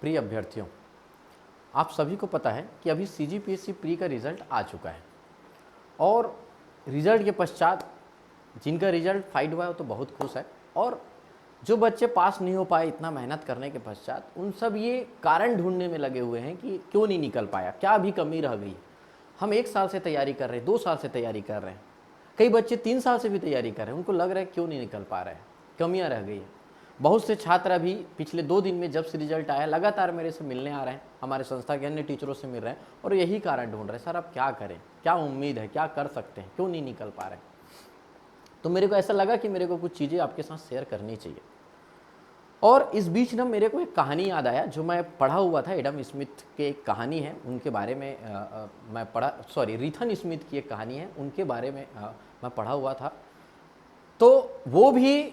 प्रिय अभ्यर्थियों, आप सभी को पता है कि अभी सीजीपीएससी प्री का रिज़ल्ट आ चुका है और रिज़ल्ट के पश्चात जिनका रिज़ल्ट फाइट हुआ है वो तो बहुत खुश है, और जो बच्चे पास नहीं हो पाए इतना मेहनत करने के पश्चात उन सब ये कारण ढूंढने में लगे हुए हैं कि क्यों नहीं निकल पाया, क्या अभी कमी रह गई। हम 1 साल से तैयारी कर रहे हैं, 2 साल से तैयारी कर रहे हैं, कई बच्चे 3 साल से भी तैयारी कर रहे हैं, उनको लग रहा है क्यों नहीं निकल पा रहे हैं, कमियाँ रह गई है। बहुत से छात्र अभी पिछले 2 दिन में जब से रिजल्ट आया लगातार मेरे से मिलने आ रहे हैं, हमारे संस्था के अन्य टीचरों से मिल रहे हैं और यही कारण ढूंढ रहे हैं, सर अब क्या करें, क्या उम्मीद है, क्या कर सकते हैं, क्यों नहीं निकल पा रहे हैं। तो मेरे को ऐसा लगा कि मेरे को कुछ चीज़ें आपके साथ शेयर करनी चाहिए। और इस बीच ना मेरे को एक कहानी याद आया जो मैं पढ़ा हुआ था, एडम स्मिथ की एक कहानी है, उनके बारे में मैं पढ़ा, सॉरी रीथन स्मिथ की एक कहानी है, उनके बारे में मैं पढ़ा हुआ था। तो वो भी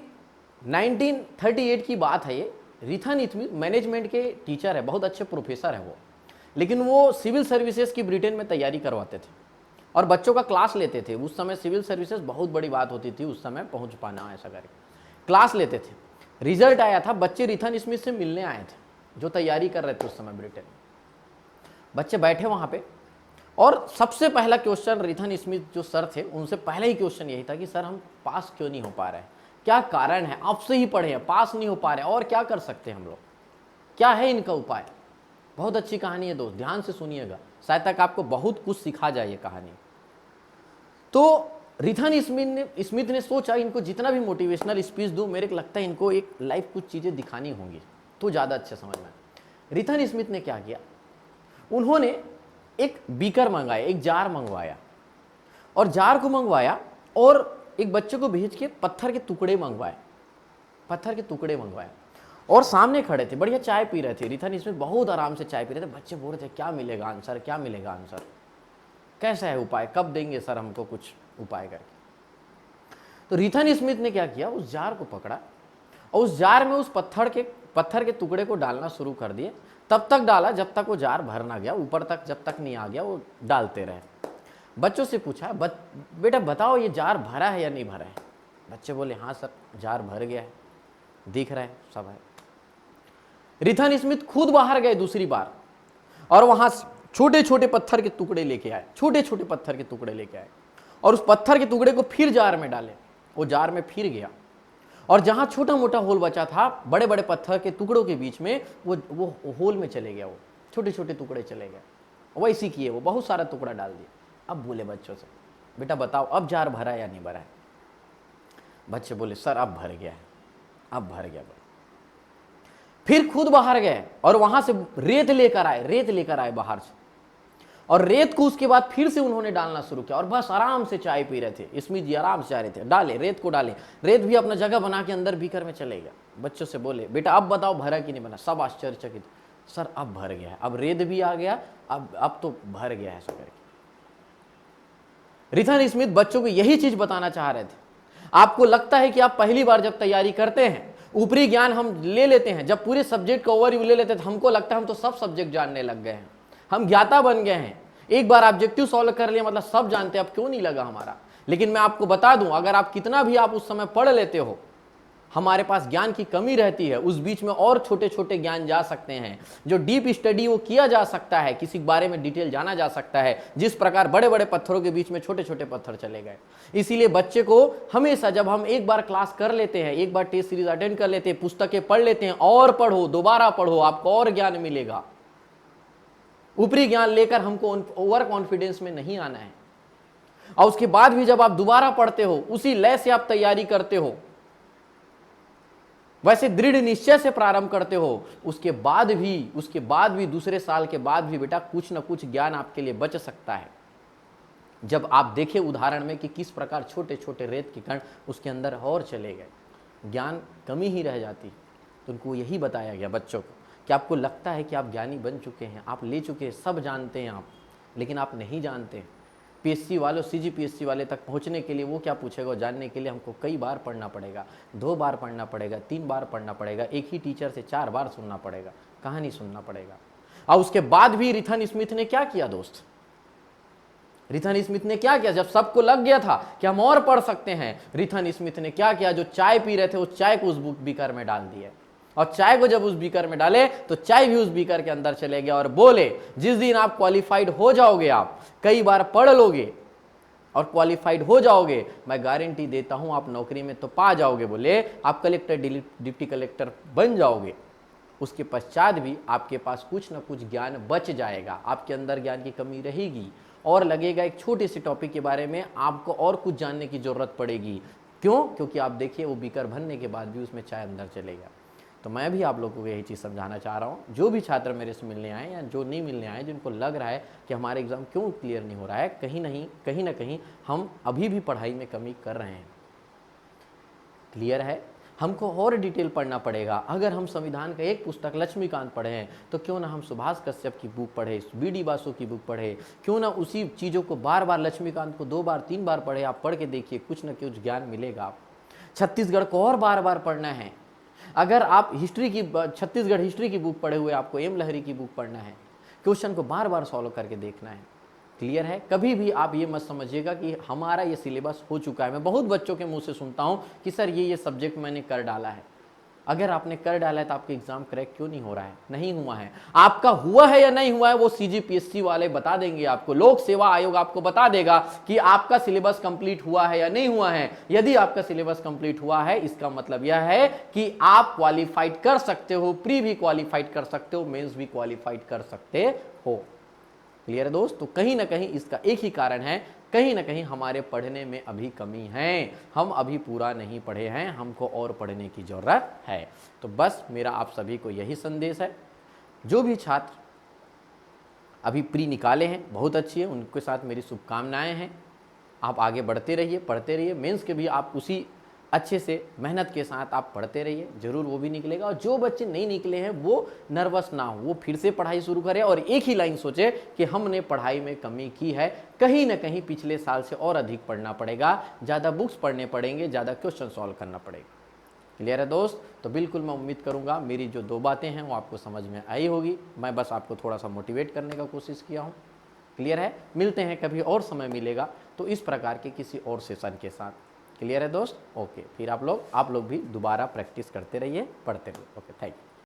1938 की बात है। ये रीथन स्मिथ मैनेजमेंट के टीचर है, बहुत अच्छे प्रोफेसर हैं वो, लेकिन वो सिविल सर्विसेज की ब्रिटेन में तैयारी करवाते थे और बच्चों का क्लास लेते थे। उस समय सिविल सर्विसेज बहुत बड़ी बात होती थी, उस समय पहुंच पाना, ऐसा करके क्लास लेते थे। रिजल्ट आया था, बच्चे रीथन स्मिथ से मिलने आए थे जो तैयारी कर रहे थे उस समय ब्रिटेन में। बच्चे बैठे वहां पे और सबसे पहला क्वेश्चन रीथन स्मिथ जो सर थे उनसे पहला ही क्वेश्चन यही था कि सर हम पास क्यों नहीं हो पा रहे हैं, क्या कारण है, आपसे ही पढ़े हैं, पास नहीं हो पा रहे और क्या कर सकते हैं हम लोग, क्या है इनका उपाय। बहुत अच्छी कहानी है दोस्त, ध्यान से सुनिएगा, शायद तक आपको बहुत कुछ सिखा जाए ये कहानी। तो रीथन स्मिथ ने सोचा इनको जितना भी मोटिवेशनल स्पीच दूं, मेरे को लगता है इनको एक लाइफ कुछ चीजें दिखानी होंगी तो ज्यादा अच्छा समझ में। रीथन स्मिथ ने क्या किया, उन्होंने एक बीकर मंगाया, एक जार मंगवाया और जार को मंगवाया और एक बच्चे को भेज के पत्थर के टुकड़े मंगवाए, पत्थर के टुकड़े मंगवाए और सामने खड़े थे, बढ़िया चाय पी रहे थे। रीथन स्मिथ बहुत आराम से चाय पी रहे थे, बच्चे बोल रहे थे क्या मिलेगा आंसर, क्या मिलेगा आंसर, कैसा है उपाय, कब देंगे सर हमको कुछ उपाय करके। तो रीथन स्मिथ ने क्या किया, उस जार को पकड़ा और उस जार में उस पत्थर के टुकड़े को डालना शुरू कर दिए। तब तक डाला जब तक वो जार भर ना गया, ऊपर तक जब तक नहीं आ गया वो डालते रहे। बच्चों से पूछा, बेटा बताओ ये जार भरा है या नहीं भरा है। बच्चे बोले हाँ सर जार भर गया है, दिख रहा है सब है। रीथन स्मिथ खुद बाहर गए दूसरी बार और वहां छोटे छोटे पत्थर के टुकड़े लेके आए, छोटे छोटे पत्थर के टुकड़े लेके आए और उस पत्थर के टुकड़े को फिर जार में डाले। वो जार में फिर गया और जहां छोटा मोटा होल बचा था बड़े बड़े पत्थर के टुकड़ों के बीच में, वो होल में चले गया, वो छोटे छोटे टुकड़े चले गए। वैसी किए, वो बहुत सारा टुकड़ा डाल दिया। अब बोले बच्चों से, बेटा बताओ अब जार भरा या नहीं भरा है। बच्चे बोले सर अब भर गया है, अब भर गया। फिर खुद बाहर गए और वहां से रेत लेकर आए बाहर से, और रेत को उसके बाद फिर से उन्होंने डालना शुरू किया और बस आराम से चाय पी रहे थे। स्मिथ जी आराम से जा रहे थे, डाले रेत को, डाले रेत भी अपना जगह बना के अंदर बीकर में चले गया। बच्चों से बोले बेटा अब बताओ भरा कि नहीं बना। सब आश्चर्यचकित, सर अब भर गया है, अब रेत भी आ गया, अब तो भर गया है ऐसा करके। रीथन स्मिथ बच्चों को यही चीज बताना चाह रहे थे। आपको लगता है कि आप पहली बार जब तैयारी करते हैं, ऊपरी ज्ञान हम ले लेते हैं, जब पूरे सब्जेक्ट का ओवरव्यू ले लेते हैं तो हमको लगता है हम तो सब सब्जेक्ट जानने लग गए हैं, हम ज्ञाता बन गए हैं, एक बार ऑब्जेक्टिव सॉल्व कर लिया मतलब सब जानते हैं, अब क्यों नहीं लगा हमारा। लेकिन मैं आपको बता दूं, अगर आप कितना भी आप उस समय पढ़ लेते हो, हमारे पास ज्ञान की कमी रहती है, उस बीच में और छोटे छोटे ज्ञान जा सकते हैं, जो डीप स्टडी वो किया जा सकता है, किसी बारे में डिटेल जाना जा सकता है, जिस प्रकार बड़े बड़े पत्थरों के बीच में छोटे छोटे पत्थर चले गए। इसीलिए बच्चे को हमेशा जब हम एक बार क्लास कर लेते हैं, एक बार टेस्ट सीरीज अटेंड कर लेते हैं, पुस्तकें पढ़ लेते हैं, और पढ़ो, दोबारा पढ़ो, आपको और ज्ञान मिलेगा। ऊपरी ज्ञान लेकर हमको ओवर कॉन्फिडेंस में नहीं आना है। और उसके बाद भी जब आप दोबारा पढ़ते हो, उसी लय से आप तैयारी करते हो, वैसे दृढ़ निश्चय से प्रारंभ करते हो, उसके बाद भी दूसरे साल के बाद भी बेटा कुछ ना कुछ ज्ञान आपके लिए बच सकता है। जब आप देखें उदाहरण में कि किस प्रकार छोटे छोटे रेत के कण उसके अंदर और चले गए, ज्ञान कमी ही रह जाती। तो उनको यही बताया गया बच्चों को कि आपको लगता है कि आप ज्ञानी बन चुके हैं, आप ले चुके हैं, सब जानते हैं आप, लेकिन आप नहीं जानते। पीएससी वालों, सीजीपीएससी वाले तक पहुंचने के लिए वो क्या पूछेगा, जानने के लिए हमको कई बार पढ़ना पड़ेगा, 2 बार पढ़ना पड़ेगा, 3 बार पढ़ना पड़ेगा, एक ही टीचर से 4 बार सुनना पड़ेगा, कहानी सुनना पड़ेगा। और उसके बाद भी रीथन स्मिथ ने क्या किया दोस्त, रीथन स्मिथ ने क्या किया, जब सबको लग गया था कि हम और पढ़ सकते हैं, रीथन स्मिथ ने क्या किया, जो चाय पी रहे थे उस चाय को उस बीकर में डाल दिया और चाय को जब उस बीकर में डाले तो चाय भी उस बीकर के अंदर चले गया और बोले जिस दिन आप क्वालिफाइड हो जाओगे, आप कई बार पढ़ लोगे और क्वालिफाइड हो जाओगे, मैं गारंटी देता हूं आप नौकरी में तो पा जाओगे, बोले आप कलेक्टर डिप्टी कलेक्टर बन जाओगे। उसके पश्चात भी आपके पास कुछ ना कुछ ज्ञान बच जाएगा, आपके अंदर ज्ञान की कमी रहेगी और लगेगा एक छोटे से टॉपिक के बारे में आपको और कुछ जानने की जरूरत पड़ेगी। क्यों? क्योंकि आप देखिए वो बीकर भरने के बाद भी उसमें चाय अंदर चलेगा। तो मैं भी आप लोगों को यही चीज़ समझाना चाह रहा हूँ, जो भी छात्र मेरे से मिलने आए या जो नहीं मिलने आए, जिनको लग रहा है कि हमारे एग्ज़ाम क्यों क्लियर नहीं हो रहा है, कहीं ना कहीं हम अभी भी पढ़ाई में कमी कर रहे हैं। क्लियर है? हमको और डिटेल पढ़ना पड़ेगा। अगर हम संविधान का एक पुस्तक लक्ष्मीकांत पढ़े हैं तो क्यों ना हम सुभाष कश्यप की बुक पढ़े, बी.डी. बासु की बुक पढ़े, क्यों ना उसी चीज़ों को बार बार लक्ष्मीकांत को 2 बार 3 बार पढ़े। आप पढ़ के देखिए, कुछ ना कुछ ज्ञान मिलेगा। आप छत्तीसगढ़ को और बार बार पढ़ना है। अगर आप छत्तीसगढ़ हिस्ट्री की बुक पढ़े हुए, आपको एम लहरी की बुक पढ़ना है, क्वेश्चन को बार बार सॉल्व करके देखना है। क्लियर है? कभी भी आप ये मत समझिएगा कि हमारा ये सिलेबस हो चुका है। मैं बहुत बच्चों के मुंह से सुनता हूं कि सर ये सब्जेक्ट मैंने कर डाला है। अगर आपने कर डाला है तो आपके एग्जाम क्रैक क्यों नहीं हो रहा है? नहीं हुआ है। आपका हुआ है या नहीं हुआ है वो सीजीपीएससी वाले बता देंगे आपको, लोक सेवा आयोग आपको बता देगा कि आपका सिलेबस कंप्लीट हुआ है या नहीं हुआ है। यदि आपका सिलेबस कंप्लीट हुआ है, इसका मतलब यह है कि आप क्वालिफाइड कर सकते हो, प्री भी क्वालिफाइड कर सकते हो, मेंस भी क्वालिफाइड कर सकते हो। क्लियर है दोस्त? तो कहीं ना कहीं इसका एक ही कारण है, कहीं ना कहीं हमारे पढ़ने में अभी कमी है, हम अभी पूरा नहीं पढ़े हैं, हमको और पढ़ने की जरूरत है। तो बस मेरा आप सभी को यही संदेश है। जो भी छात्र अभी प्री निकाले हैं, बहुत अच्छी है, उनके साथ मेरी शुभकामनाएं हैं। आप आगे बढ़ते रहिए, पढ़ते रहिए। मेंस के भी आप उसी अच्छे से मेहनत के साथ आप पढ़ते रहिए, जरूर वो भी निकलेगा। और जो बच्चे नहीं निकले हैं वो नर्वस ना हो, वो फिर से पढ़ाई शुरू करें और एक ही लाइन सोचे कि हमने पढ़ाई में कमी की है, कहीं ना कहीं पिछले साल से और अधिक पढ़ना पड़ेगा, ज़्यादा बुक्स पढ़ने पड़ेंगे, ज़्यादा क्वेश्चन सॉल्व करना पड़ेगा। क्लियर है दोस्त? तो बिल्कुल मैं उम्मीद करूँगा मेरी जो 2 बातें हैं वो आपको समझ में आई होगी। मैं बस आपको थोड़ा सा मोटिवेट करने का कोशिश किया हूँ। क्लियर है? मिलते हैं कभी और समय मिलेगा तो इस प्रकार के किसी और सेशन के साथ। क्लियर है दोस्त? ओके, फिर आप लोग भी दोबारा प्रैक्टिस करते रहिए, पढ़ते रहिए। Okay, thank you.